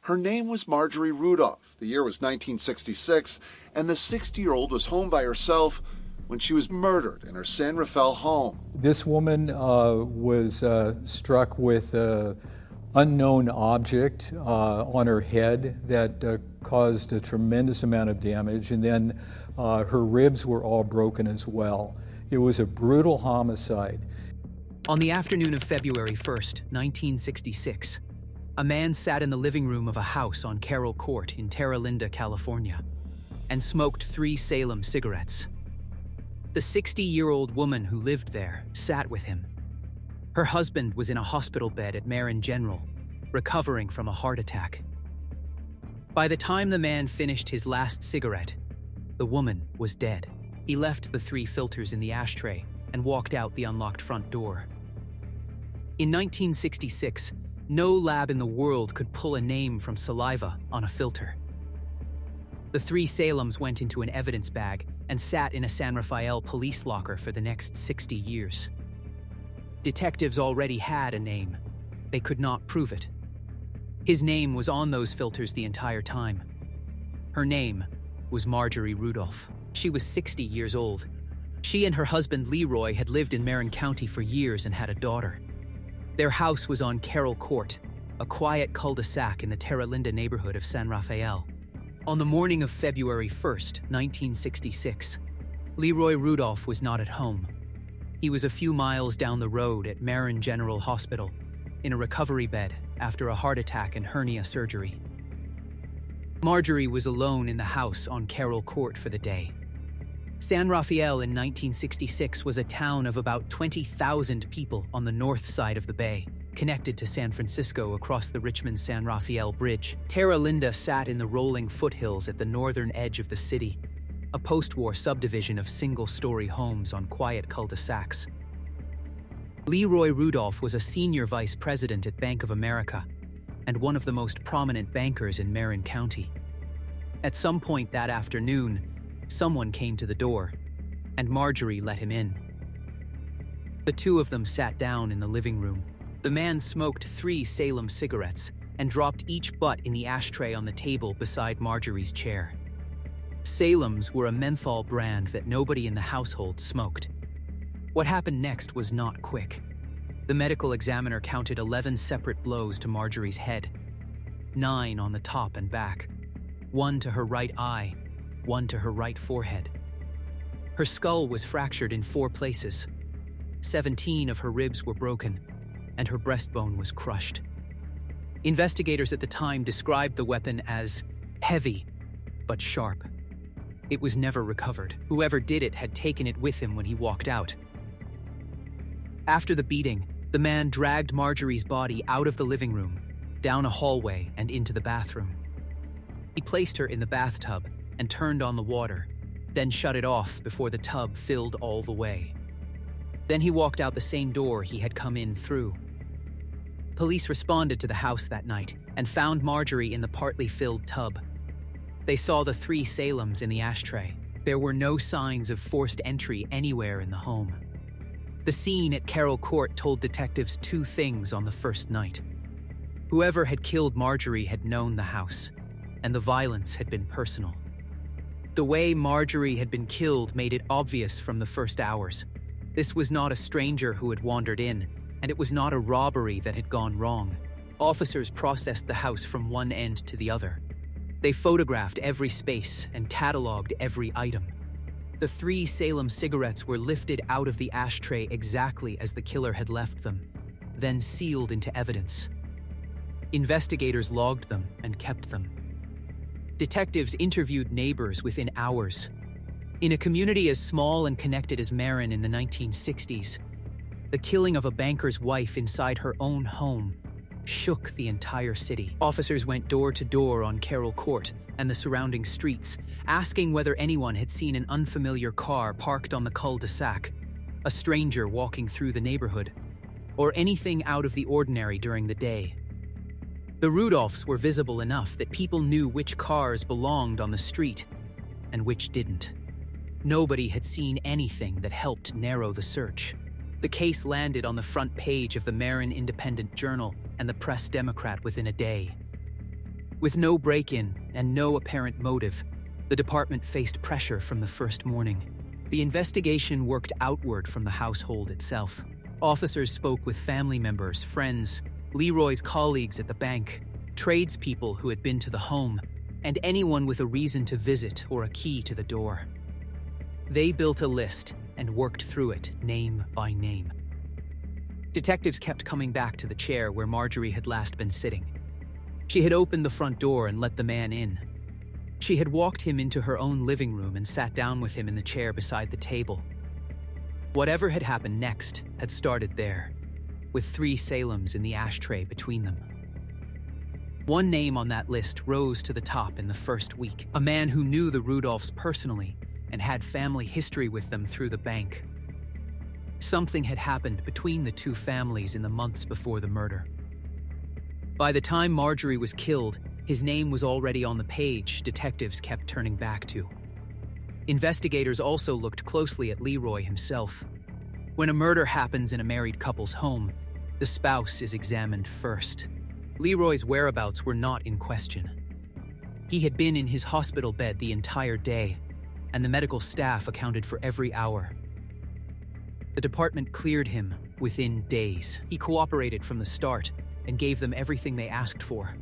Her name was Marjorie Rudolph. The year was 1966, and the 60-year-old was home by herself when she was murdered in her San Rafael home. This woman was struck with an unknown object on her head that caused a tremendous amount of damage, and then her ribs were all broken as well. It was a brutal homicide. On the afternoon of February 1st, 1966, a man sat in the living room of a house on Carroll Court in Terra Linda, California, and smoked 3 Salem cigarettes. The 60-year-old woman who lived there sat with him. Her husband was in a hospital bed at Marin General, recovering from a heart attack. By the time the man finished his last cigarette, the woman was dead. He left the 3 filters in the ashtray and walked out the unlocked front door. In 1966, no lab in the world could pull a name from saliva on a filter. The 3 Salems went into an evidence bag and sat in a San Rafael police locker for the next 60 years. Detectives already had a name. They could not prove it. His name was on those filters the entire time. Her name was Marjorie Rudolph. She was 60 years old. She and her husband Leroy had lived in Marin County for years and had a daughter. Their house was on Carroll Court, a quiet cul-de-sac in the Terra Linda neighborhood of San Rafael. On the morning of February 1st, 1966, Leroy Rudolph was not at home. He was a few miles down the road at Marin General Hospital, in a recovery bed after a heart attack and hernia surgery. Marjorie was alone in the house on Carroll Court for the day. San Rafael in 1966 was a town of about 20,000 people on the north side of the bay, connected to San Francisco across the Richmond-San Rafael Bridge. Terra Linda sat in the rolling foothills at the northern edge of the city, a post-war subdivision of single-story homes on quiet cul-de-sacs. Leroy Rudolph was a senior vice president at Bank of America and one of the most prominent bankers in Marin County. At some point that afternoon, someone came to the door, and Marjorie let him in. The 2 of them sat down in the living room. The man smoked 3 Salem cigarettes and dropped each butt in the ashtray on the table beside Marjorie's chair. Salems were a menthol brand that nobody in the household smoked. What happened next was not quick. The medical examiner counted 11 separate blows to Marjorie's head, 9 on the top and back, 1 to her right eye, 1 to her right forehead. Her skull was fractured in 4 places. 17 of her ribs were broken, and her breastbone was crushed. Investigators at the time described the weapon as heavy, but sharp. It was never recovered. Whoever did it had taken it with him when he walked out. After the beating, the man dragged Marjorie's body out of the living room, down a hallway and into the bathroom. He placed her in the bathtub and turned on the water, then shut it off before the tub filled all the way. Then he walked out the same door he had come in through. Police responded to the house that night and found Marjorie in the partly filled tub. They saw the 3 Salems in the ashtray. There were no signs of forced entry anywhere in the home. The scene at Carroll Court told detectives 2 things on the first night. Whoever had killed Marjorie had known the house, and the violence had been personal. The way Marjorie had been killed made it obvious from the first hours. This was not a stranger who had wandered in, and it was not a robbery that had gone wrong. Officers processed the house from one end to the other. They photographed every space and cataloged every item. The 3 Salem cigarettes were lifted out of the ashtray exactly as the killer had left them, then sealed into evidence. Investigators logged them and kept them. Detectives interviewed neighbors within hours. In a community as small and connected as Marin in the 1960s, the killing of a banker's wife inside her own home shook the entire city. Officers went door to door on Carroll Court and the surrounding streets, asking whether anyone had seen an unfamiliar car parked on the cul-de-sac, a stranger walking through the neighborhood, or anything out of the ordinary during the day. The Rudolphs were visible enough that people knew which cars belonged on the street and which didn't. Nobody had seen anything that helped narrow the search. The case landed on the front page of the Marin Independent Journal and the Press Democrat within a day. With no break-in and no apparent motive, the department faced pressure from the first morning. The investigation worked outward from the household itself. Officers spoke with family members, friends, Leroy's colleagues at the bank, tradespeople who had been to the home, and anyone with a reason to visit or a key to the door. They built a list and worked through it, name by name. Detectives kept coming back to the chair where Marjorie had last been sitting. She had opened the front door and let the man in. She had walked him into her own living room and sat down with him in the chair beside the table. Whatever had happened next had started there, with 3 Salems in the ashtray between them. One name on that list rose to the top in the first week, a man who knew the Rudolphs personally and had family history with them through the bank. Something had happened between the 2 families in the months before the murder. By the time Marjorie was killed, his name was already on the page detectives kept turning back to. Investigators also looked closely at Leroy himself. When a murder happens in a married couple's home, the spouse is examined first. Leroy's whereabouts were not in question. He had been in his hospital bed the entire day, and the medical staff accounted for every hour. The department cleared him within days. He cooperated from the start and gave them everything they asked for.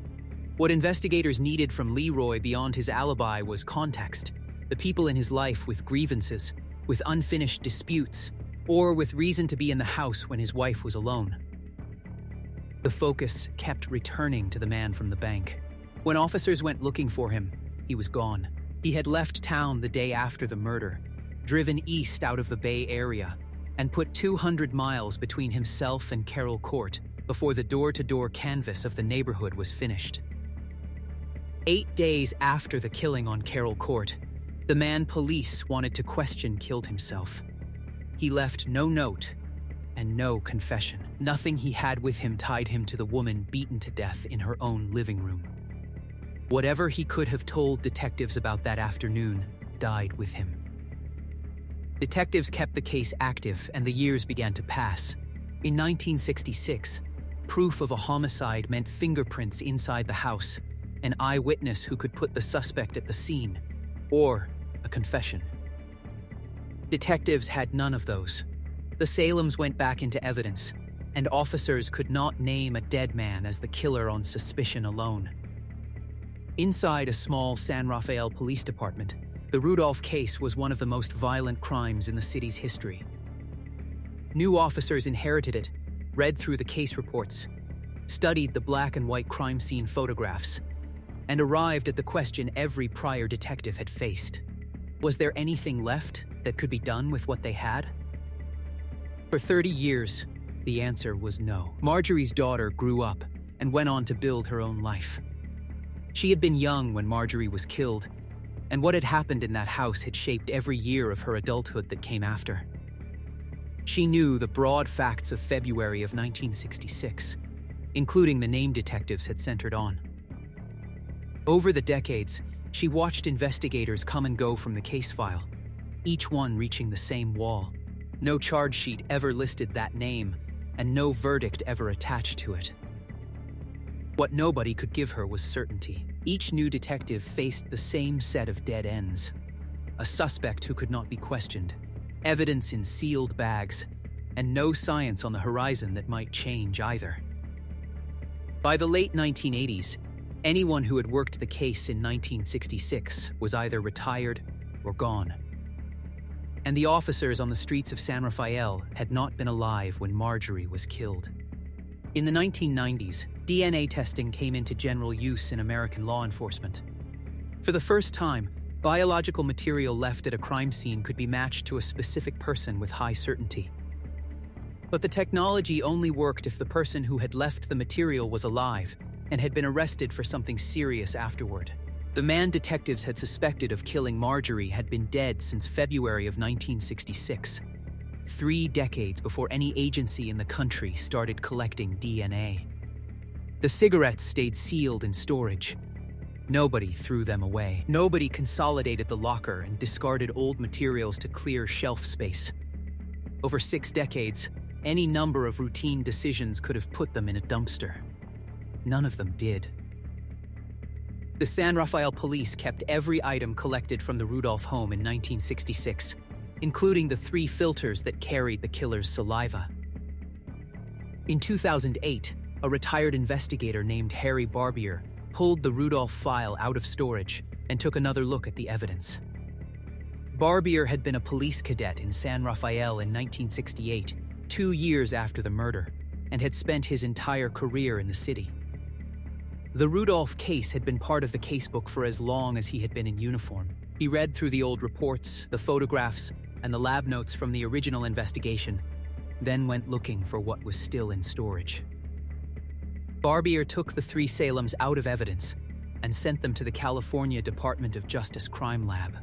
What investigators needed from Leroy beyond his alibi was context, the people in his life with grievances, with unfinished disputes, or with reason to be in the house when his wife was alone. The focus kept returning to the man from the bank. When officers went looking for him, he was gone. He had left town the day after the murder, driven east out of the Bay Area, and put 200 miles between himself and Carroll Court before the door-to-door canvass of the neighborhood was finished. 8 days after the killing on Carroll Court, the man police wanted to question killed himself. He left no note and no confession. Nothing he had with him tied him to the woman beaten to death in her own living room. Whatever he could have told detectives about that afternoon died with him. Detectives kept the case active and the years began to pass. In 1966, proof of a homicide meant fingerprints inside the house, an eyewitness who could put the suspect at the scene, or a confession. Detectives had none of those. The Salems went back into evidence, and officers could not name a dead man as the killer on suspicion alone. Inside a small San Rafael police department, the Rudolph case was one of the most violent crimes in the city's history. New officers inherited it, read through the case reports, studied the black and white crime scene photographs, and arrived at the question every prior detective had faced. Was there anything left that could be done with what they had? For 30 years, the answer was no. Marjorie's daughter grew up and went on to build her own life. She had been young when Marjorie was killed, and what had happened in that house had shaped every year of her adulthood that came after. She knew the broad facts of February of 1966, including the name detectives had centered on. Over the decades, she watched investigators come and go from the case file, each one reaching the same wall. No charge sheet ever listed that name, and no verdict ever attached to it. What nobody could give her was certainty. Each new detective faced the same set of dead ends. A suspect who could not be questioned, evidence in sealed bags, and no science on the horizon that might change either. By the late 1980s, anyone who had worked the case in 1966 was either retired or gone. And the officers on the streets of San Rafael had not been alive when Marjorie was killed. In the 1990s, DNA testing came into general use in American law enforcement. For the first time, biological material left at a crime scene could be matched to a specific person with high certainty. But the technology only worked if the person who had left the material was alive and had been arrested for something serious afterward. The man detectives had suspected of killing Marjorie had been dead since February of 1966, 3 decades before any agency in the country started collecting DNA. The cigarettes stayed sealed in storage. Nobody threw them away. Nobody consolidated the locker and discarded old materials to clear shelf space. Over 6 decades, any number of routine decisions could have put them in a dumpster. None of them did. The San Rafael police kept every item collected from the Rudolph home in 1966, including the 3 filters that carried the killer's saliva. In 2008, a retired investigator named Harry Barbier pulled the Rudolph file out of storage and took another look at the evidence. Barbier had been a police cadet in San Rafael in 1968, 2 years after the murder, and had spent his entire career in the city. The Rudolph case had been part of the casebook for as long as he had been in uniform. He read through the old reports, the photographs, and the lab notes from the original investigation, then went looking for what was still in storage. Barbier took the 3 Salems out of evidence and sent them to the California Department of Justice Crime Lab.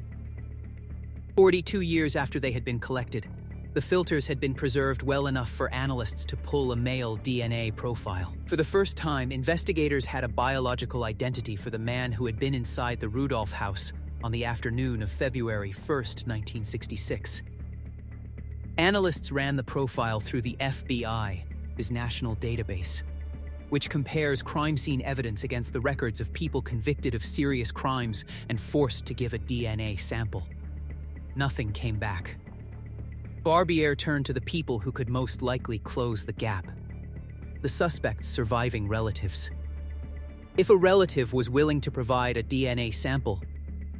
42 years after they had been collected, the filters had been preserved well enough for analysts to pull a male DNA profile. For the first time, investigators had a biological identity for the man who had been inside the Rudolph house on the afternoon of February 1st, 1966. Analysts ran the profile through the FBI, his national database, which compares crime scene evidence against the records of people convicted of serious crimes and forced to give a DNA sample. Nothing came back. Barbier turned to the people who could most likely close the gap: the suspect's surviving relatives. If a relative was willing to provide a DNA sample,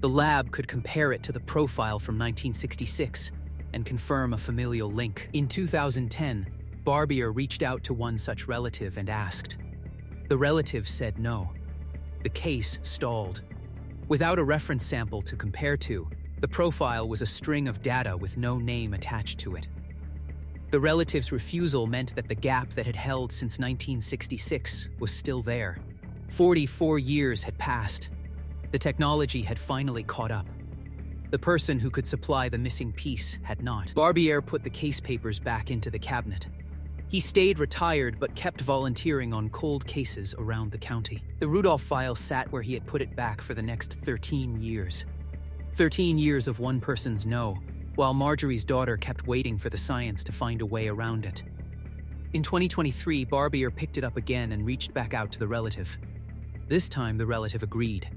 the lab could compare it to the profile from 1966 and confirm a familial link. In 2010, Barbier reached out to one such relative and asked. The relative said no. The case stalled. Without a reference sample to compare to, the profile was a string of data with no name attached to it. The relative's refusal meant that the gap that had held since 1966 was still there. 44 years had passed. The technology had finally caught up. The person who could supply the missing piece had not. Barbier put the case papers back into the cabinet. He stayed retired but kept volunteering on cold cases around the county. The Rudolph file sat where he had put it back for the next 13 years. 13 years of one person's no, while Marjorie's daughter kept waiting for the science to find a way around it. In 2023, Barbier picked it up again and reached back out to the relative. This time, the relative agreed.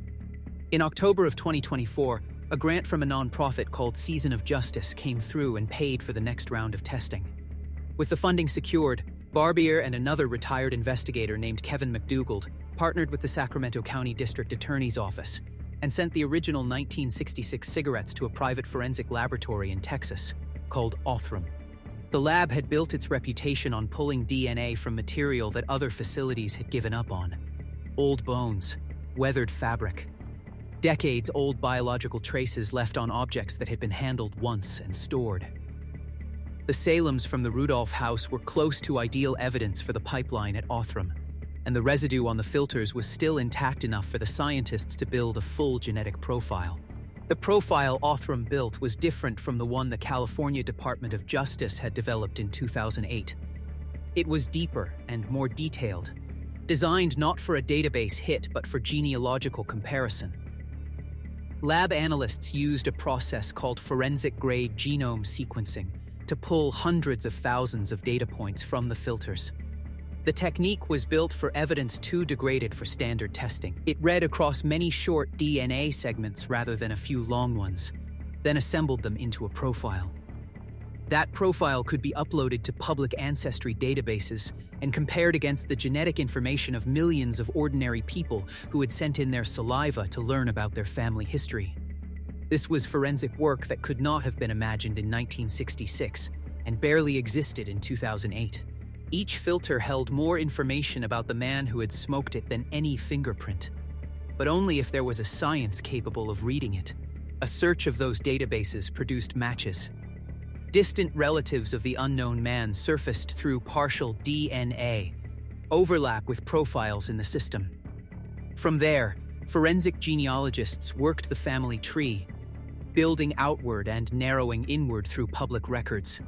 In October of 2024, a grant from a nonprofit called Season of Justice came through and paid for the next round of testing. With the funding secured, Barbier and another retired investigator named Kevin McDougald partnered with the Sacramento County District Attorney's Office and sent the original 1966 cigarettes to a private forensic laboratory in Texas called Othram. The lab had built its reputation on pulling DNA from material that other facilities had given up on: old bones, weathered fabric, decades-old biological traces left on objects that had been handled once and stored. The Salems from the Rudolph house were close to ideal evidence for the pipeline at Othram, and the residue on the filters was still intact enough for the scientists to build a full genetic profile. The profile Othram built was different from the one the California Department of Justice had developed in 2008. It was deeper and more detailed, designed not for a database hit but for genealogical comparison. Lab analysts used a process called forensic-grade genome sequencing to pull hundreds of thousands of data points from the filters. The technique was built for evidence too degraded for standard testing. It read across many short DNA segments rather than a few long ones, then assembled them into a profile. That profile could be uploaded to public ancestry databases and compared against the genetic information of millions of ordinary people who had sent in their saliva to learn about their family history. This was forensic work that could not have been imagined in 1966 and barely existed in 2008. Each filter held more information about the man who had smoked it than any fingerprint, but only if there was a science capable of reading it. A search of those databases produced matches. Distant relatives of the unknown man surfaced through partial DNA, overlap with profiles in the system. From there, forensic genealogists worked the family tree, building outward and narrowing inward through public records,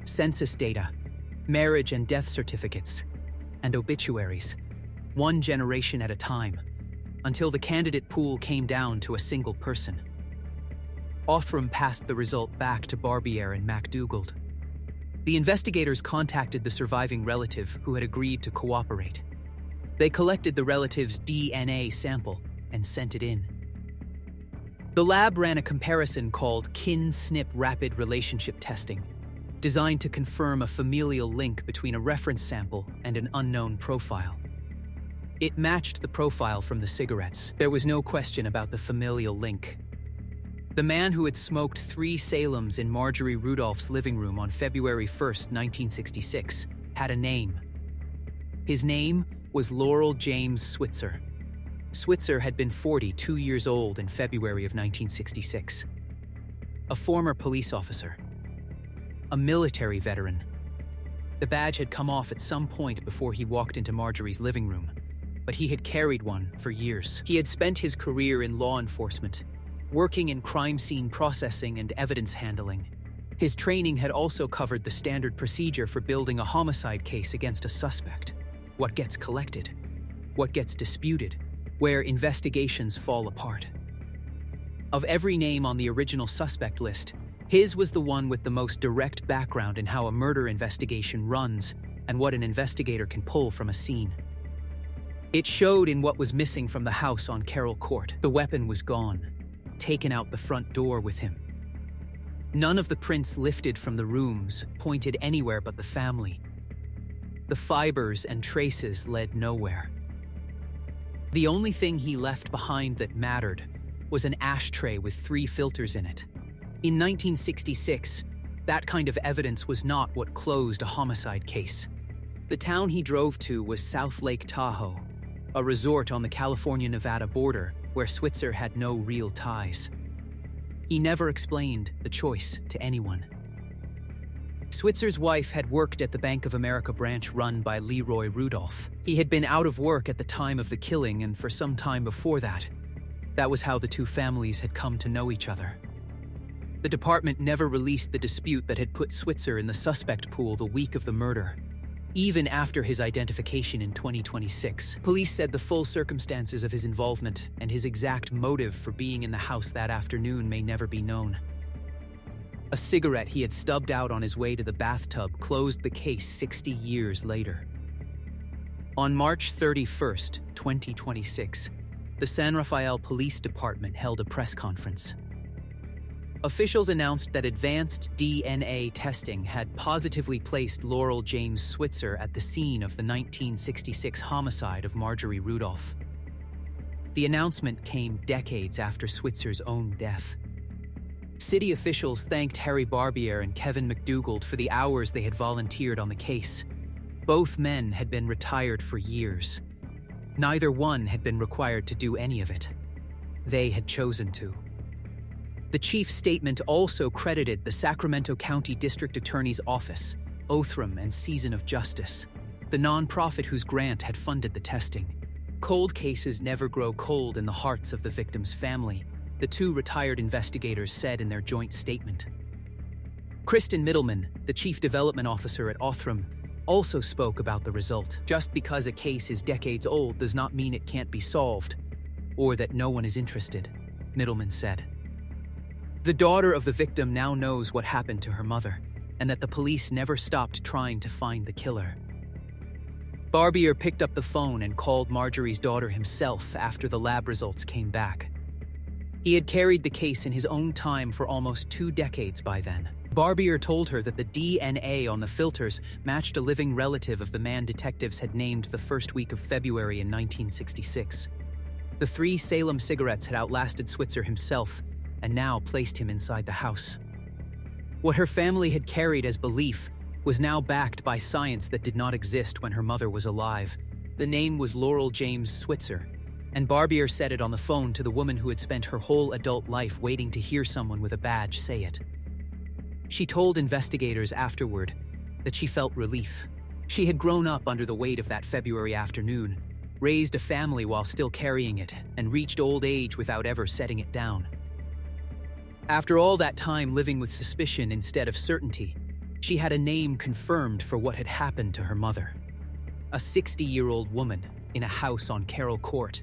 census data, marriage and death certificates, and obituaries, one generation at a time, until the candidate pool came down to a single person. Othram passed the result back to Barbier and McDougald. The investigators contacted the surviving relative who had agreed to cooperate. They collected the relative's DNA sample and sent it in. The lab ran a comparison called kin-snip rapid relationship testing, designed to confirm a familial link between a reference sample and an unknown profile. It matched the profile from the cigarettes. There was no question about the familial link. The man who had smoked 3 Salems in Marjorie Rudolph's living room on February 1st, 1966, had a name. His name was Laurel James Switzer. Switzer had been 42 years old in February of 1966. A former police officer. A military veteran. The badge had come off at some point before he walked into Marjorie's living room, but he had carried one for years. He had spent his career in law enforcement, working in crime scene processing and evidence handling. His training had also covered the standard procedure for building a homicide case against a suspect. What gets collected? What gets disputed? Where investigations fall apart. Of every name on the original suspect list, his was the one with the most direct background in how a murder investigation runs and what an investigator can pull from a scene. It showed in what was missing from the house on Carroll Court. The weapon was gone, taken out the front door with him. None of the prints lifted from the rooms pointed anywhere but the family. The fibers and traces led nowhere. The only thing he left behind that mattered was an ashtray with 3 filters in it. In 1966, that kind of evidence was not what closed a homicide case. The town he drove to was South Lake Tahoe, a resort on the California-Nevada border where Switzer had no real ties. He never explained the choice to anyone. Switzer's wife had worked at the Bank of America branch run by Leroy Rudolph. He had been out of work at the time of the killing and for some time before that. That was how the two families had come to know each other. The department never released the dispute that had put Switzer in the suspect pool the week of the murder, even after his identification in 2026. Police said the full circumstances of his involvement and his exact motive for being in the house that afternoon may never be known. A cigarette he had stubbed out on his way to the bathtub closed the case 60 years later. On March 31st, 2026, the San Rafael Police Department held a press conference. Officials announced that advanced DNA testing had positively placed Laurel James Switzer at the scene of the 1966 homicide of Marjorie Rudolph. The announcement came decades after Switzer's own death. City officials thanked Harry Barbier and Kevin McDougald for the hours they had volunteered on the case. Both men had been retired for years. Neither one had been required to do any of it. They had chosen to. The chief's statement also credited the Sacramento County District Attorney's Office, Othram and Season of Justice, the nonprofit whose grant had funded the testing. Cold cases never grow cold in the hearts of the victim's family, the two retired investigators said in their joint statement. Kristen Middleman, the chief development officer at Othram, also spoke about the result. Just because a case is decades old does not mean it can't be solved, or that no one is interested, Middleman said. The daughter of the victim now knows what happened to her mother, and that the police never stopped trying to find the killer. Barbier picked up the phone and called Marjorie's daughter himself after the lab results came back. He had carried the case in his own time for almost 2 decades by then. Barbier told her that the DNA on the filters matched a living relative of the man detectives had named the first week of February in 1966. The 3 Salem cigarettes had outlasted Switzer himself and now placed him inside the house. What her family had carried as belief was now backed by science that did not exist when her mother was alive. The name was Laurel James Switzer, and Barbier said it on the phone to the woman who had spent her whole adult life waiting to hear someone with a badge say it. She told investigators afterward that she felt relief. She had grown up under the weight of that February afternoon, raised a family while still carrying it, and reached old age without ever setting it down. After all that time living with suspicion instead of certainty, she had a name confirmed for what had happened to her mother. A 60-year-old woman in a house on Carroll Court,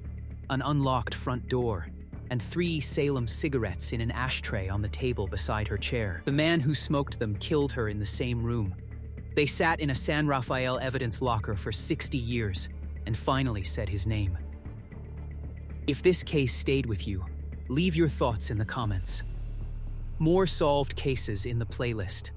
an unlocked front door, and 3 Salem cigarettes in an ashtray on the table beside her chair. The man who smoked them killed her in the same room. They sat in a San Rafael evidence locker for 60 years and finally said his name. If this case stayed with you, leave your thoughts in the comments. More solved cases in the playlist.